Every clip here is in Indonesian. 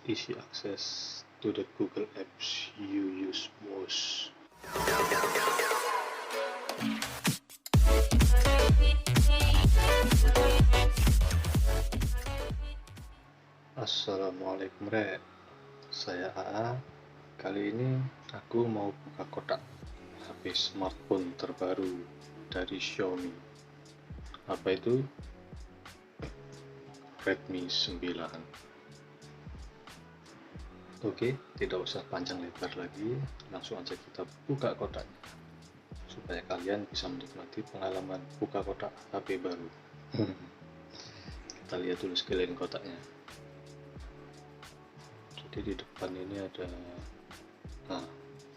easy access to the Google apps you use most. Assalamualaikum Rek, saya AA. Kali ini aku mau buka kotak HP smartphone terbaru dari Xiaomi. Apa itu? Redmi 9. Oke, tidak usah panjang lebar lagi, langsung aja kita buka kotaknya supaya kalian bisa menikmati pengalaman buka kotak HP baru. Kita lihat dulu sekeliling kotaknya. Jadi di depan ini ada,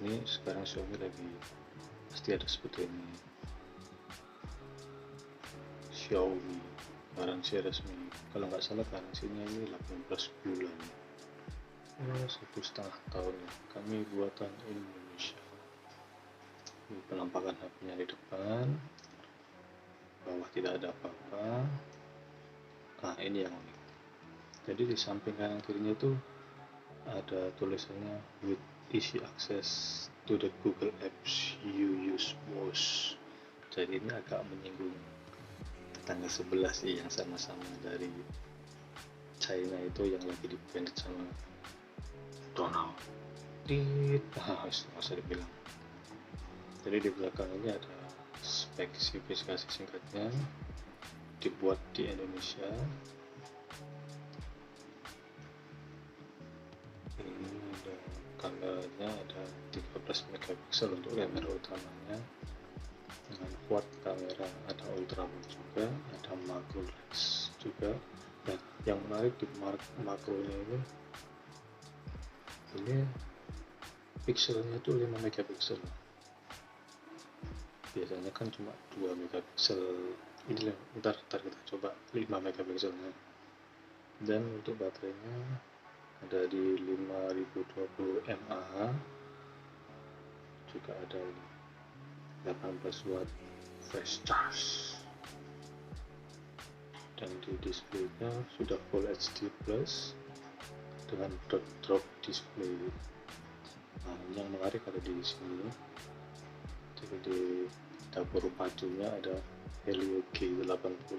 ini sekarang Xiaomi lagi pasti ada seperti ini, Xiaomi garansi resmi. Kalau nggak salah garansinya ini 18 bulan. 1,5 tahun ya. Kami buatan Indonesia. Ini penampakan HP-nya di depan, bawah tidak ada apa-apa. Ini yang unik. Jadi di samping kanan kirinya itu ada tulisannya with easy access to the Google apps you use most. Jadi ini agak menyinggung tetangga sebelah sih, yang sama-sama dari China itu, yang lagi di-ban sama Donald. Masa dibilang. Jadi di belakang ini ada spesifikasi singkatnya, dibuat di Indonesia. Ini ada kameranya, ada 13 megapiksel untuk kamera utamanya dengan quad kamera, ada ultrawide juga, ada macro lens juga. Dan yang menarik di makronya ini pikselnya itu 5 megapiksel. Biasanya kan cuma 2 megapiksel. Ini ntar kita coba 5 megapikselnya. Dan untuk baterainya ada di 5020 mAh, juga ada 18 watt fast charge. Dan di displaynya sudah Full HD Plus dengan drop display. Yang menarik ada di sini. Jadi di dapur pacunya ada Helio G80.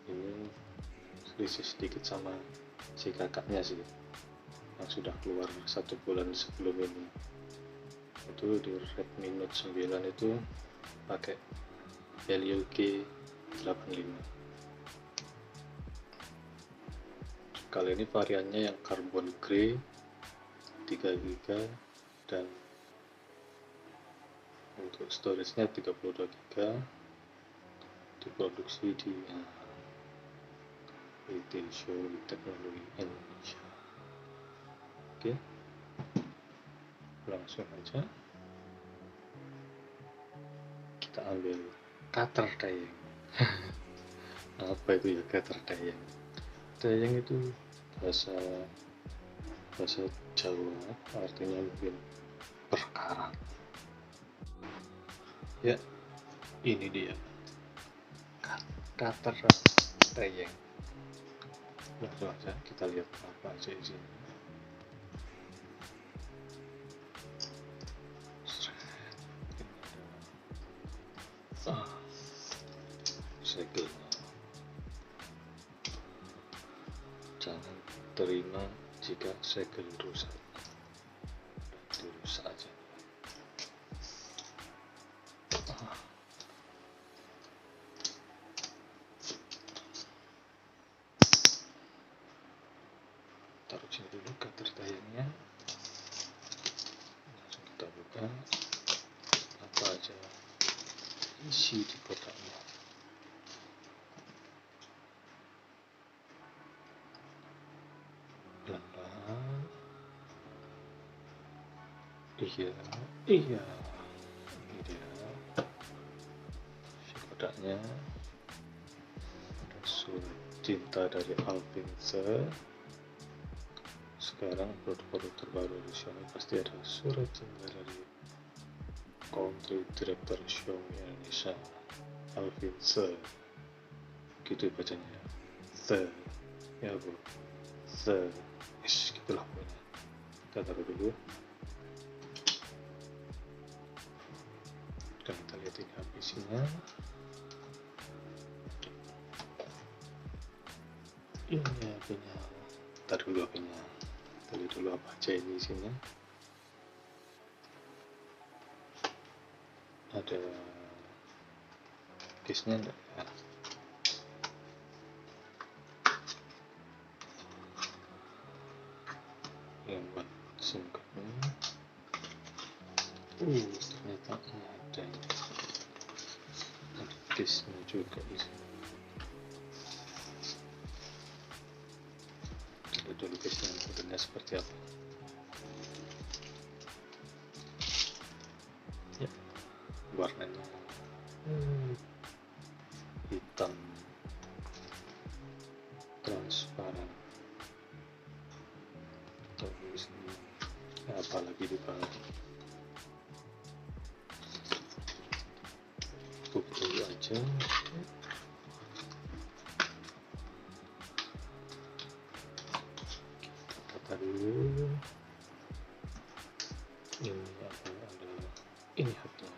Ini selisih sedikit sama si kakaknya sih, yang sudah keluar 1 bulan sebelum ini. Itu di Redmi Note 9 itu pakai Helio G85. Kali ini variannya yang carbon grey 3GB, dan untuk storage-nya 32GB, diproduksi di Xiaomi Teknologi Indonesia. Oke, langsung aja kita ambil cutter dayeng. Apa itu ya cutter dayeng? Dayeng itu bahasa Jawa, artinya mungkin berkarat. Ya, ini dia cutter dayeng. Langsung aja kita lihat apa aja isinya. Segelnya, jangan terima jika segel rusak. Dirusak aja. Taruh sini dulu cutter dayengnya. Langsung kita buka apa aja isi di kotaknya. Pelan-pelan. Iya, ini dia si kotaknya. Ada surat cinta dari Alvinse. Sekarang produk-produk terbaru di Xiaomi pasti ada surat cinta dari Country Director Xiaomi Indonesia, Alvinse, gitu bacanya, ya bu. gitulah pokoknya. Kita taruh dulu dan kita lihat ini habisnya. Ini HP-nya, taruh dulu HP-nya, kita lihat dulu apa aja ini isinya. Ada case-nya enggak ya? Yang buat SIM card-nya. Ternyata ada case-nya juga di sini. Kita dulu case-nya modelnya seperti apa. Ya, warnanya hitam transparan. Terus ini apalagi di bawah, buku aja. Kita dulu ini ada ini HP-nya,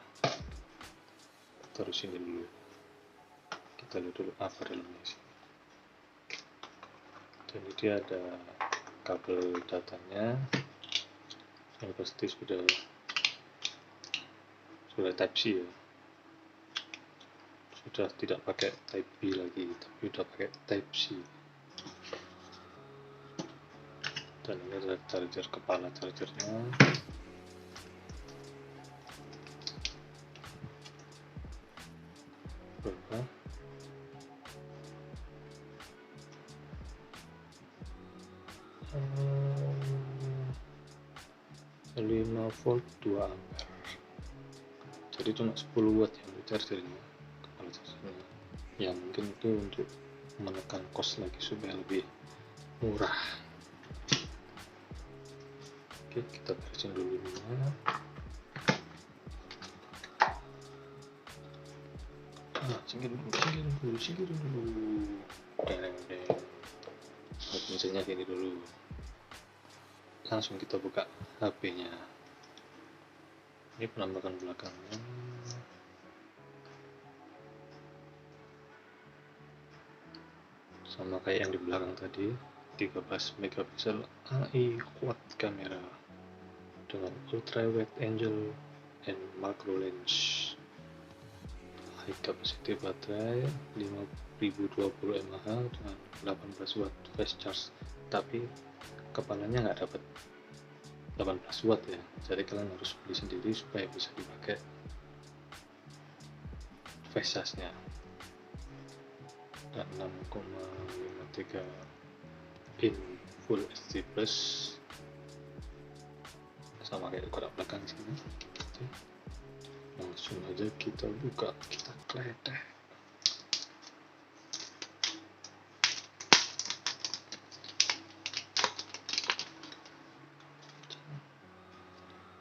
taruh sini dulu. Kita lihat dulu apa dalamnya sih. Dan ini dia ada kabel datanya yang pasti sudah Type C ya, sudah tidak pakai Type B lagi, tapi sudah pakai Type C. Dan ini ada charger, kepala chargernya. Berapa? 5 volt 2 ampere, jadi cuma 10 watt yang chargernya, kepala chargernya. Ya mungkin itu untuk menekan cost lagi supaya lebih murah. Oke, kita beresin dulu ini. Singkir dulu. Misalnya gini dulu. Langsung kita buka HP-nya. Ini penampakan belakangnya. Sama kayak yang di belakang tadi, 13 megapiksel AI quad kamera dengan ultra wide angle and macro lens. High capacity baterai 5020 mAh dengan 18 watt fast charge, tapi kepalanya nggak dapat 18 watt ya, jadi kalian harus beli sendiri supaya bisa dipakai fast charge-nya. Dan 6,53 in full HD plus, sama kayak kotak belakang sini. Oke. Langsung aja kita buka, kita kletek.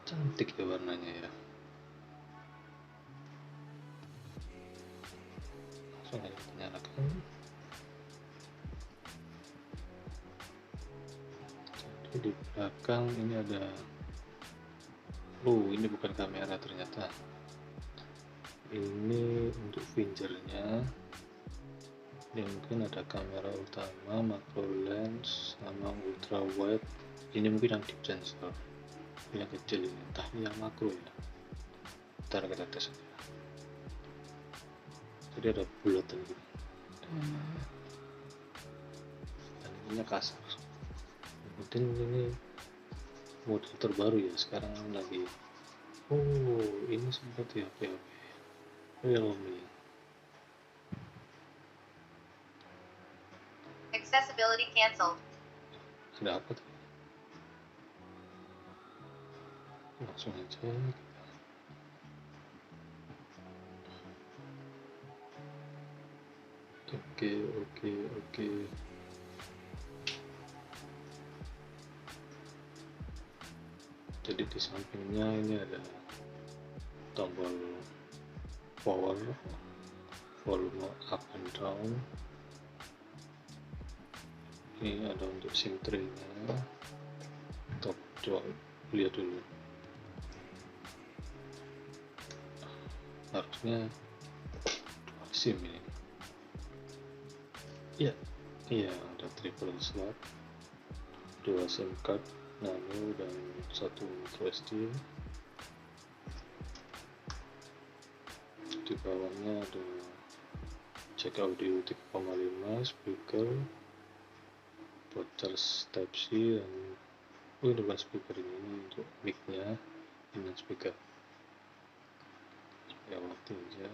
Cantik ya warnanya ya. Langsung aja kita nyalakan. Jadi di belakang ini ada, ini bukan kamera ternyata. Ini untuk fingernya. Ini mungkin ada kamera utama, macro lens, sama ultra wide. Ini mungkin yang deep sensor, yang kecil ini, entah ini yang makro ya. Ntar kita tes aja. Jadi ada bulatan gitu. Dan ininya kasar. Mungkin ini model terbaru ya, sekarang lagi. Ini seperti HP Xiaomi. Accessibility cancelled. Ada apa tuh? Langsung aja kita. Oke. Jadi di sampingnya ini ada tombol power, volume up and down, Ini ada untuk SIM tray-nya. Coba lihat dulu. Harusnya SIM ini. Iya, ada triple slot, 2 SIM card nano dan 1 microSD. Di bawahnya ada jack audio 3,5, speaker buat charge type C, dan ini bukan speaker, ini untuk mic-nya, ini speaker ya waktu aja.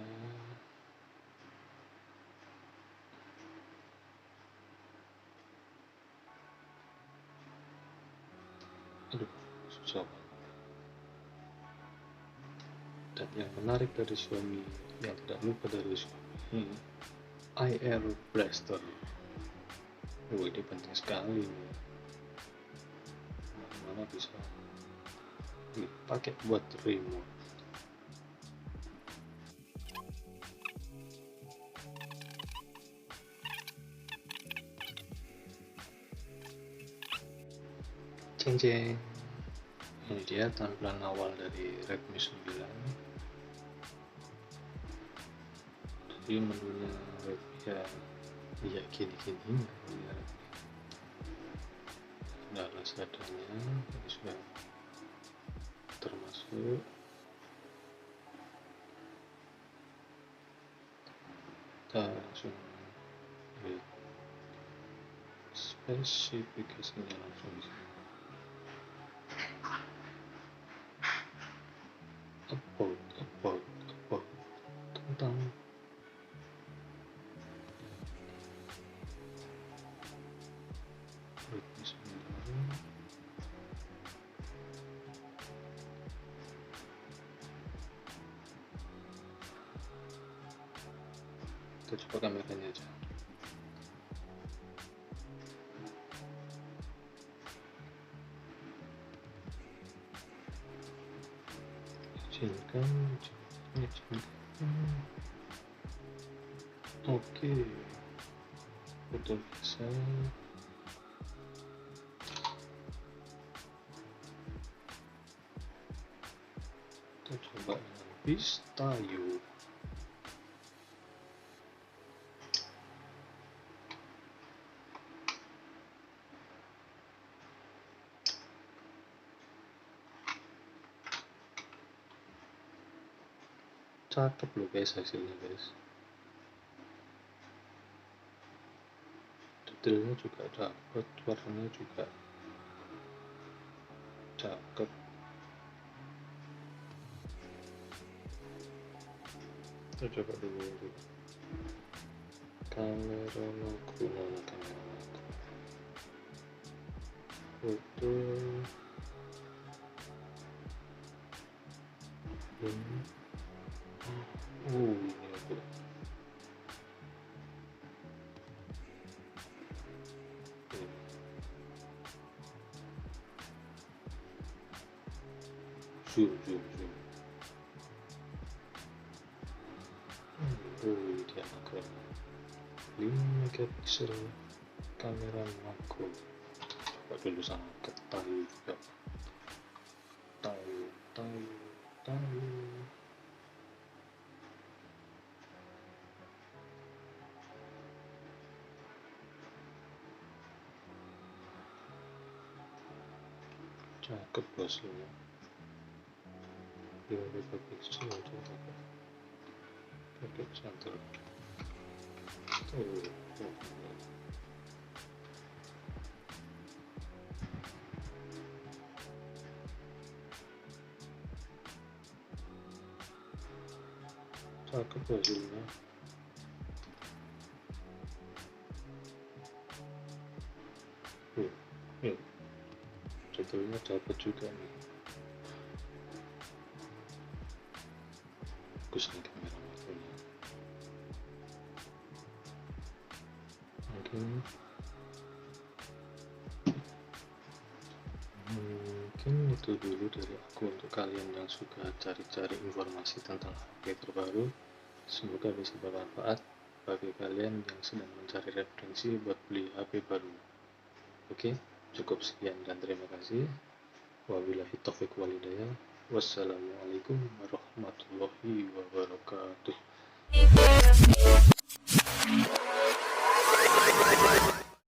Aduh, susah. Dan yang menarik dari Xiaomi, yang tidak lupa dari Xiaomi, IR Blaster. Ini penting sekali nih. Mana bisa dipakai buat remote. Ceng ceng. Ini dia tampilan awal dari Redmi 9. Jadi menunya Redmi ya gini-gini ya. Nah, seadanya ini sudah termasuk. Kita langsung lihat spesifikasinya langsung di sini. About tentang Redmi 9. Kita coba kameranya aja. Izinkan. Oke, foto biasa. Kita coba dengan Vista yuk. Cakep loh guys hasilnya guys. Detailnya juga dapat, warnanya juga cakep. Kita coba dulu kamera makro, foto ini. Ini aku zoom. Dia makro 5 megapiksel kamera makro. Coba dulu sama ketahui juga. Tahu. Cakep hasilnya. 5 megapiksel aja pakai senter. Cakep hasilnya. Detailnya dapat juga nih. Bagus nih kamera makronya. Mungkin itu dulu dari aku untuk kalian yang suka cari-cari informasi tentang HP terbaru. Semoga bisa bermanfaat bagi kalian yang sedang mencari referensi buat beli HP baru. Oke, cukup sekian dan terima kasih. Wabillahi taufiq walhidayah. Wassalamualaikum warahmatullahi wabarakatuh.